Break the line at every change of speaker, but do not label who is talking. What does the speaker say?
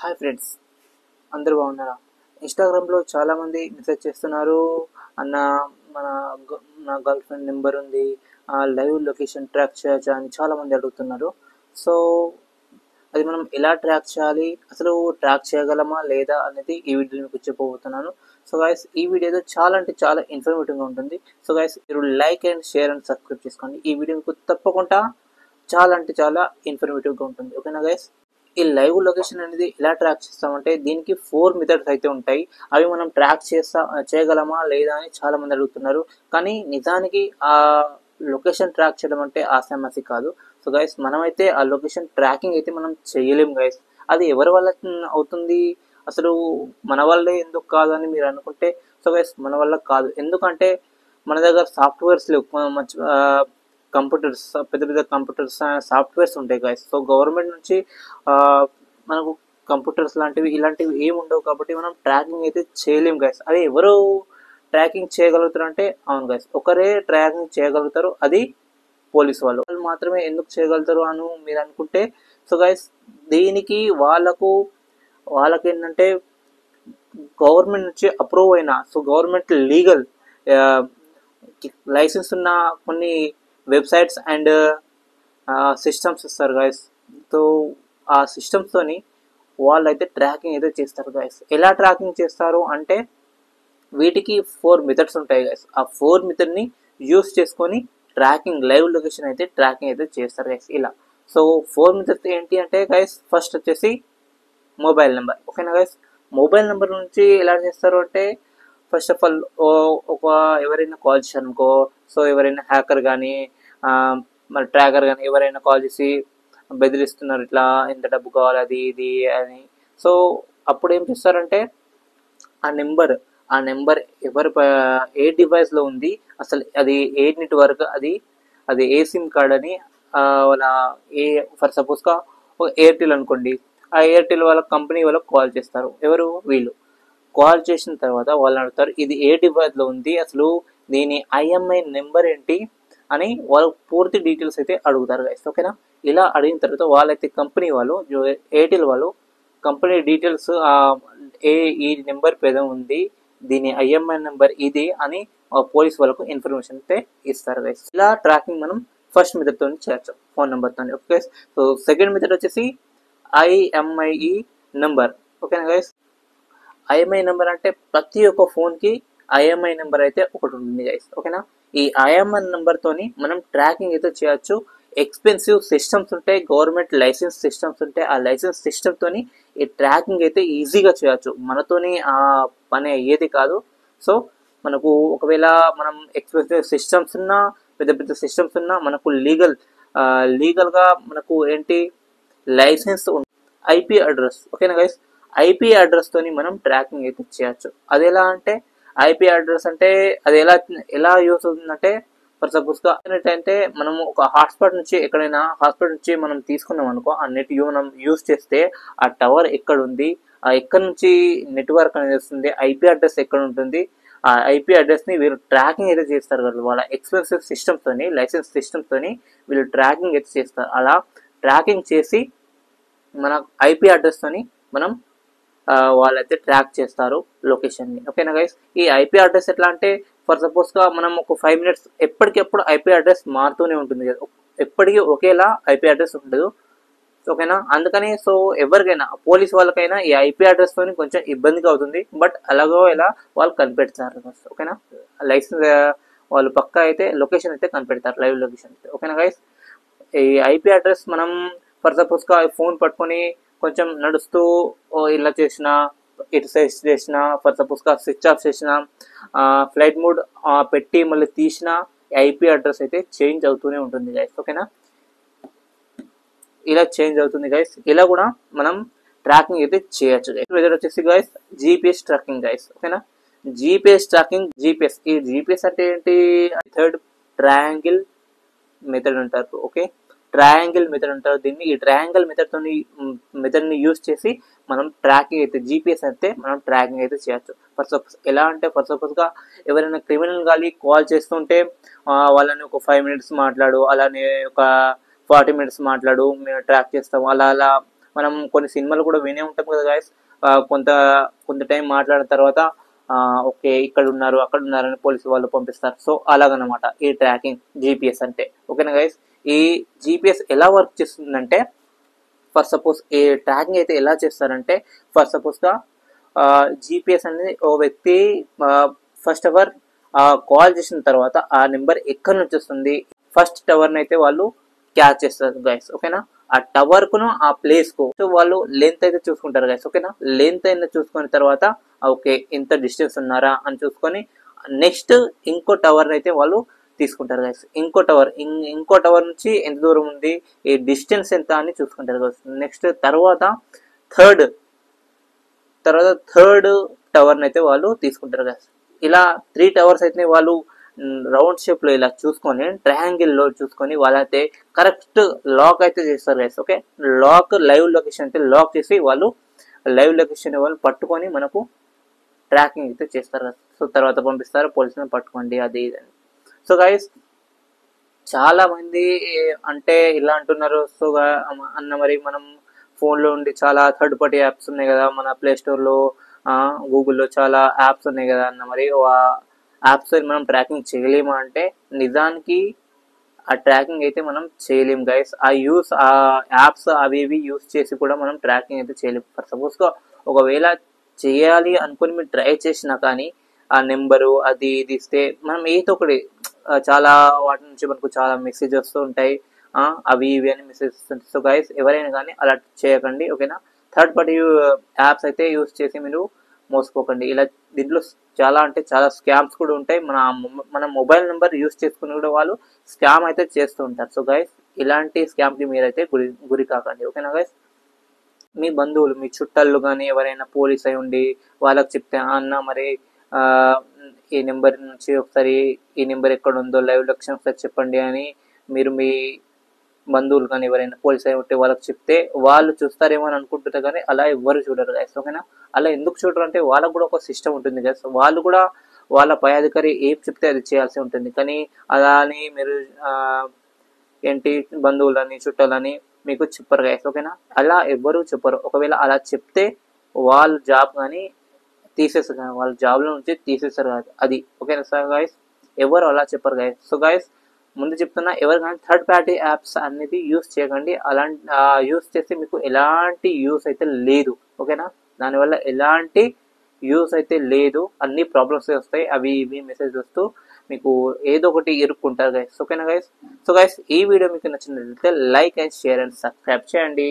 Hi friends, అందరూ బాగున్నారా? ఇన్స్టాగ్రామ్లో చాలామంది మెసేజ్ చేస్తున్నారు. అన్న, మన నా గర్ల్ ఫ్రెండ్ నెంబర్ ఉంది, లైవ్ లొకేషన్ ట్రాక్ చేయొచ్చా అని చాలామంది అడుగుతున్నారు. సో అది మనం ఎలా ట్రాక్ చేయాలి, అసలు ట్రాక్ చేయగలమా లేదా అనేది ఈ వీడియోలో మీకు చెప్పబోతున్నాను. సో గైస్, ఈ వీడియో చాలా అంటే చాలా ఇన్ఫర్మేటివ్గా ఉంటుంది. సో గైస్, మీరు like and share and subscribe చేసుకోండి. ఈ వీడియో మీకు తప్పకుండా చాలా అంటే చాలా ఇన్ఫర్మేటివ్గా ఉంటుంది. ఓకేనా గైస్? ఈ లైవ్ లొకేషన్ అనేది ఎలా ట్రాక్ చేస్తామంటే దీనికి 4 మెథడ్స్ అయితే ఉంటాయి. అవి మనం ట్రాక్ చేయగలమా లేదా అని చాలా మంది అడుగుతున్నారు. కానీ నిజానికి ఆ లొకేషన్ ట్రాక్ చేయడం అంటే ఆసామసి కాదు. సో గైస్, మనమైతే ఆ లొకేషన్ ట్రాకింగ్ అయితే మనం చేయలేం గైస్. అది ఎవరి వల్ల అవుతుంది, అసలు మన వల్లే ఎందుకు కాదు అని మీరు అనుకుంటే, సో గైస్ మన వల్ల కాదు. ఎందుకంటే మన దగ్గర సాఫ్ట్వేర్స్ లేవు, మంచి కంప్యూటర్స్, పెద్ద పెద్ద కంప్యూటర్స్ సాఫ్ట్వేర్స్ ఉంటాయి గైస్. సో గవర్నమెంట్ నుంచి మనకు కంప్యూటర్స్ లాంటివి ఇలాంటివి ఏమి ఉండవు కాబట్టి మనం ట్రాకింగ్ అయితే చేయలేం గైస్. అది ఎవరు ట్రాకింగ్ చేయగలుగుతారు అంటే, అవును గైస్, ఒకరే ట్రాకింగ్ చేయగలుగుతారు, అది పోలీసు వాళ్ళు మాత్రమే. ఎందుకు చేయగలుగుతారు అని మీరు అనుకుంటే, సో గైస్ దీనికి వాళ్ళకి ఏంటంటే గవర్నమెంట్ నుంచి అప్రూవ్ అయిన, సో గవర్నమెంట్ లీగల్ లైసెన్స్ ఉన్న కొన్ని వెబ్సైట్స్ అండ్ సిస్టమ్స్ ఇస్తారు గైస్. సో ఆ సిస్టమ్స్తోని వాళ్ళు అయితే ట్రాకింగ్ అయితే చేస్తారు గైస్. ఎలా ట్రాకింగ్ చేస్తారు అంటే వీటికి 4 మెథడ్స్ ఉంటాయి గైస్. ఆ 4 మెథడ్ని యూస్ చేసుకొని ట్రాకింగ్, లైవ్ లొకేషన్ అయితే ట్రాకింగ్ అయితే చేస్తారు గైస్. ఇలా సో 4 మెథడ్స్ ఏంటి అంటే గైస్, ఫస్ట్ వచ్చేసి మొబైల్ నెంబర్. ఓకేనా గైస్? మొబైల్ నెంబర్ నుంచి ఎలా చేస్తారు అంటే, ఫస్ట్ ఆఫ్ ఆల్ ఎవరైనా కాల్ చేశారు అనుకో, సో ఎవరైనా హ్యాకర్ కానీ మరి ట్రాకర్ కానీ ఎవరైనా కాల్ చేసి బెదిరిస్తున్నారు, ఇట్లా ఎంత డబ్బు కావాలి అది ఇది అని. సో అప్పుడు ఏం చేస్తారంటే ఆ నెంబర్ ఏ డివైస్లో ఉంది, అసలు అది ఏ నెట్వర్క్, అది ఏ సిమ్ కార్డ్ అని వాళ్ళ ఫర్ సపోజ్గా ఎయిర్టెల్ అనుకోండి, ఆ ఎయిర్టెల్ వాళ్ళ కంపెనీ వాళ్ళకి కాల్ చేస్తారు. ఎవరు? వీళ్ళు కాల్ చేసిన తర్వాత వాళ్ళు అడుగుతారు ఇది ఏ డివైస్లో ఉంది, అసలు దీని ఐఎంఐ నెంబర్ ఏంటి అని వాళ్ళు పూర్తి డీటెయిల్స్ అయితే అడుగుతారు గైస్. ఓకేనా? ఇలా అడిగిన తర్వాత వాళ్ళైతే కంపెనీ వాళ్ళు, ఎయిర్టెల్ వాళ్ళు కంపెనీ డీటెయిల్స్ ఈ నెంబర్ పేద ఉంది, దీని ఐఎంఐ నెంబర్ ఇది అని పోలీస్ వాళ్ళకు ఇన్ఫర్మేషన్ అయితే ఇస్తారు గైస్. ఇలా ట్రాకింగ్ మనం ఫస్ట్ మెథడ్ తో చేయొచ్చు, ఫోన్ నెంబర్ తో. ఓకే, సో సెకండ్ మెథడ్ వచ్చేసి ఐఎంఐఈ నెంబర్. ఓకేనా గైస్? ఐఎంఐ నెంబర్ అంటే ప్రతి ఒక్క ఫోన్కి ఐఎంఐ నెంబర్ అయితే ఒకటి ఉంటుంది గైస్. ఓకేనా? ఈ ఐఎంఐ నెంబర్తోని మనం ట్రాకింగ్ అయితే చేయొచ్చు. ఎక్స్పెన్సివ్ సిస్టమ్స్ ఉంటాయి, గవర్నమెంట్ లైసెన్స్ సిస్టమ్స్ ఉంటాయి. ఆ లైసెన్స్ సిస్టమ్తోని ఈ ట్రాకింగ్ అయితే ఈజీగా చేయొచ్చు. మనతోని ఆ పని అయ్యేది కాదు. సో మనకు ఒకవేళ మనం ఎక్స్పెన్సివ్ సిస్టమ్స్ ఉన్నా, పెద్ద పెద్ద సిస్టమ్స్ ఉన్నా, మనకు లీగల్గా మనకు ఏంటి లైసెన్స్ ఐపీ అడ్రస్. ఓకేనా గైస్? ఐపీ అడ్రస్ తోని మనం ట్రాకింగ్ అయితే చేయొచ్చు. అది ఎలా అంటే, ఐపీ అడ్రస్ అంటే అది ఎలా యూస్ అవుతుందంటే, ఫర్ సపోజ్గా ఇంటర్నెట్ అంటే మనము ఒక హాట్స్పాట్ నుంచి ఎక్కడైనా హాట్స్పాట్ నుంచి మనం తీసుకున్నాం అనుకో, ఆ నెట్ మనం యూస్ చేస్తే ఆ టవర్ ఎక్కడ ఉంది, ఎక్కడ నుంచి నెట్వర్క్ అనేది వస్తుంది, ఐపీ అడ్రస్ ఎక్కడ ఉంటుంది, ఆ ఐపీ అడ్రస్ని వీళ్ళు ట్రాకింగ్ అయితే చేస్తారు కదా. వాళ్ళ ఎక్స్పెన్సివ్ సిస్టమ్స్తోని, లైసెన్స్ సిస్టమ్స్తోని వీళ్ళు ట్రాకింగ్ అయితే చేస్తారు. అలా ట్రాకింగ్ చేసి మన ఐపీ అడ్రస్తోని మనం వాళ్ళైతే ట్రాక్ చేస్తారు లొకేషన్ని. ఓకేనా గైస్? ఈ ఐపీ అడ్రస్ ఎట్లా అంటే, ఫర్ సపోజ్గా మనం ఒక 5 minutes ఎప్పటికెప్పుడు ఐపీ అడ్రస్ మారుతూనే ఉంటుంది కదా, ఎప్పటికీ ఒకేలా ఐపీ అడ్రస్ ఉండదు. ఓకేనా? అందుకని సో ఎవరికైనా, పోలీస్ వాళ్ళకైనా ఈ ఐపీ అడ్రస్తో కొంచెం ఇబ్బందిగా అవుతుంది. బట్ అలాగో ఎలా వాళ్ళు కనిపెడతారు. ఓకేనా? లైసెన్స్ వాళ్ళు పక్కా అయితే లొకేషన్ అయితే కనిపెడతారు, లైవ్ లొకేషన్ అయితే. ఓకేనా గైస్? ఈ ఐపీ అడ్రస్ మనం ఫర్ సపోజ్గా ఫోన్ పట్టుకొని కొంచెం నడుస్తూ ఇలా చేసిన, ఎక్సర్సైజ్ చేసిన, ఫర్ సపోజ్గా స్విచ్ ఆఫ్ చేసిన, ఫ్లైట్ మోడ్ పెట్టి మళ్ళీ తీసిన, ఐపీ అడ్రస్ అయితే చేంజ్ అవుతూనే ఉంటుంది గైస్. ఓకేనా? ఇలా చేంజ్ అవుతుంది గైస్. ఇలా కూడా మనం ట్రాకింగ్ అయితే చేయొచ్చు గైస్. మెథడ్ వచ్చేసి గైస్ జీపీఎస్ ట్రాకింగ్ గైస్. ఓకేనా? GPS tracking. ఈ జీపీఎస్ అంటే ఏంటి? థర్డ్ ట్రయాంగిల్ మెథడ్ అంటారు. ఓకే, ట్రయాంగిల్ మెథడ్ అంటారు దీన్ని. ఈ ట్రయాంగిల్ మెథడ్ని యూజ్ చేసి మనం ట్రాకింగ్ అయితే, జీపీఎస్ అయితే మనం ట్రాకింగ్ అయితే చేయొచ్చు. ఫర్ సపోజ్ ఎలా అంటే, ఫర్ సపోజ్గా ఎవరైనా క్రిమినల్ కానీ కాల్ చేస్తుంటే వాళ్ళని ఒక 5 minutes మాట్లాడు, అలానే ఒక 40 minutes మాట్లాడు, మేము ట్రాక్ చేస్తాం, అలా మనం కొన్ని సినిమాలు కూడా వినే ఉంటాం కదా గాయస్. కొంత కొంత టైం మాట్లాడిన తర్వాత ఓకే ఇక్కడ ఉన్నారు అక్కడ ఉన్నారని పోలీసు వాళ్ళు పంపిస్తారు. సో అలాగనమాట ఈ ట్రాకింగ్ జీపీఎస్ అంటే. ఓకేనా గైస్, ఈ జీపీఎస్ ఎలా వర్క్ చేస్తుందంటే, ఫర్ సపోజ్ ఈ ట్రాకింగ్ అయితే ఎలా చేస్తారంటే, ఫర్ సపోజ్గా జీపీఎస్ అనేది ఓ వ్యక్తి ఫస్ట్ అవర్ కాల్ చేసిన తర్వాత ఆ నెంబర్ ఎక్కడి నుంచి వస్తుంది, ఫస్ట్ టవర్ని అయితే వాళ్ళు క్యాచ్ చేస్తారు గైస్. ఓకేనా, ఆ టవర్ కును ఆ ప్లేస్ కు వాళ్ళు లెంత్ అయితే చూసుకుంటారు గైస్. ఓకేనా, లెంత్ అయితే చూసుకున్న తర్వాత ఓకే ఎంత డిస్టెన్స్ ఉన్నారా అని చూసుకొని నెక్స్ట్ ఇంకో టవర్ అయితే వాళ్ళు తీసుకుంటారు గైస్. ఇంకో టవర్ నుంచి ఎంత దూరం ఉంది, ఈ డిస్టెన్స్ ఎంత అని చూసుకుంటారు గైస్. నెక్స్ట్ థర్డ్ థర్డ్ టవర్ని అయితే వాళ్ళు తీసుకుంటారు గైస్. ఇలా 3 టవర్స్ అయితే వాళ్ళు రౌండ్ షేప్ లో ఇలా చూసుకొని ట్రయాంగిల్ లో చూసుకొని వాళ్ళైతే కరెక్ట్ లాక్ అయితే చేస్తారు guys. Okay, lock live location అయితే లాక్ చేసి వాళ్ళు లైవ్ లొకేషన్ వాళ్ళు పట్టుకొని మనకు ట్రాకింగ్ అయితే చేస్తారు. సో తర్వాత పంపిస్తారు పోలీసులను పట్టుకోండి అది ఇది అని. సో గైస్ చాలా మంది అంటే ఇలా అంటున్నారు. సో అన్న మరి మనం ఫోన్లో ఉండి చాలా థర్డ్ పార్టీ యాప్స్ ఉన్నాయి కదా, మన ప్లే స్టోర్లో గూగుల్లో చాలా యాప్స్ ఉన్నాయి కదా అన్న, మరి ఆ యాప్స్ మనం ట్రాకింగ్ చేయలేమా అంటే నిజానికి ఆ ట్రాకింగ్ అయితే మనం చేయలేం గైస్. ఆ యాప్స్ అవి ఇవి యూస్ చేసి కూడా మనం ట్రాకింగ్ అయితే చేయలేం. ఫర్ సపోజ్గా ఒకవేళ చేయాలి అనుకుని మీరు ట్రై చేసినా కానీ ఆ నెంబరు అది ఇది ఇస్తే మనం ఏదో ఒకటి చాలా వాటి నుంచి మనకు చాలా మెసేజ్ వస్తూ ఉంటాయి, అవి ఇవి అని మెసేజ్ వస్తుంటాయి. సో గైస్ ఎవరైనా కానీ అలా చేయకండి. ఓకేనా, థర్డ్ పార్టీ యాప్స్ అయితే యూస్ చేసి మీరు మోసపోకండి. ఇలా దీంట్లో చాలా అంటే చాలా స్కామ్స్ కూడా ఉంటాయి. మన మొబైల్ నెంబర్ యూస్ చేసుకుని కూడా వాళ్ళు స్కామ్ అయితే చేస్తూ ఉంటారు. సో గైస్ ఇలాంటి స్కామ్కి మీరైతే గురి కాకండి. ఓకేనా గైస్, మీ బంధువులు మీ చుట్టాలు కానీ ఎవరైనా పోలీస్ అయి ఉండి వాళ్ళకి చెప్తే అన్న మరి ఈ నెంబర్ నుంచి ఒకసారి ఈ నెంబర్ ఎక్కడ ఉందో లైవ్ లొకేషన్ ఒకసారి చెప్పండి అని మీరు మీ బంధువులు కానీ ఎవరైనా పోలీస్ అయి ఉంటే వాళ్ళకి చెప్తే వాళ్ళు చూస్తారేమో అని అనుకుంటుంటే కానీ అలా ఎవ్వరు చూడరు గైస్. ఓకేనా, అలా ఎందుకు చూడరు అంటే వాళ్ళకు కూడా ఒక సిస్టమ్ ఉంటుంది గైస్. వాళ్ళు కూడా వాళ్ళ పై అధికారి ఏం చెప్తే అది చేయాల్సి ఉంటుంది. కానీ అలా అని మీరు ఏంటి బంధువులని చుట్టాలని మీకు చెప్పరు గైస్. ఓకేనా, అలా ఎవ్వరు చెప్పరు. ఒకవేళ అలా చెప్తే వాళ్ళు జాబ్ కానీ తీసేస్తారు, వాళ్ళ జాబ్లో నుంచి తీసేస్తారు అది. ఓకేనా సార్ గైస్, ఎవరు అలా చెప్పరు గైస్. సో గైస్ ముందు చెప్తున్నా, ఎవరు కానీ థర్డ్ పార్టీ యాప్స్ అనేది యూస్ చేయకండి. అలాంటి యూస్ చేస్తే మీకు ఎలాంటి యూస్ అయితే లేదు. ఓకేనా, దానివల్ల ఎలాంటి యూస్ అయితే లేదు, అన్ని ప్రాబ్లమ్స్ వస్తాయి, అవి ఇవి మెసేజ్ వస్తూ మీకు ఏదో ఒకటి ఇరుక్కుంటారు గైస్. ఓకేనా గైస్, సో గైస్ ఈ వీడియో మీకు నచ్చినట్లయితే like and share and subscribe చేయండి.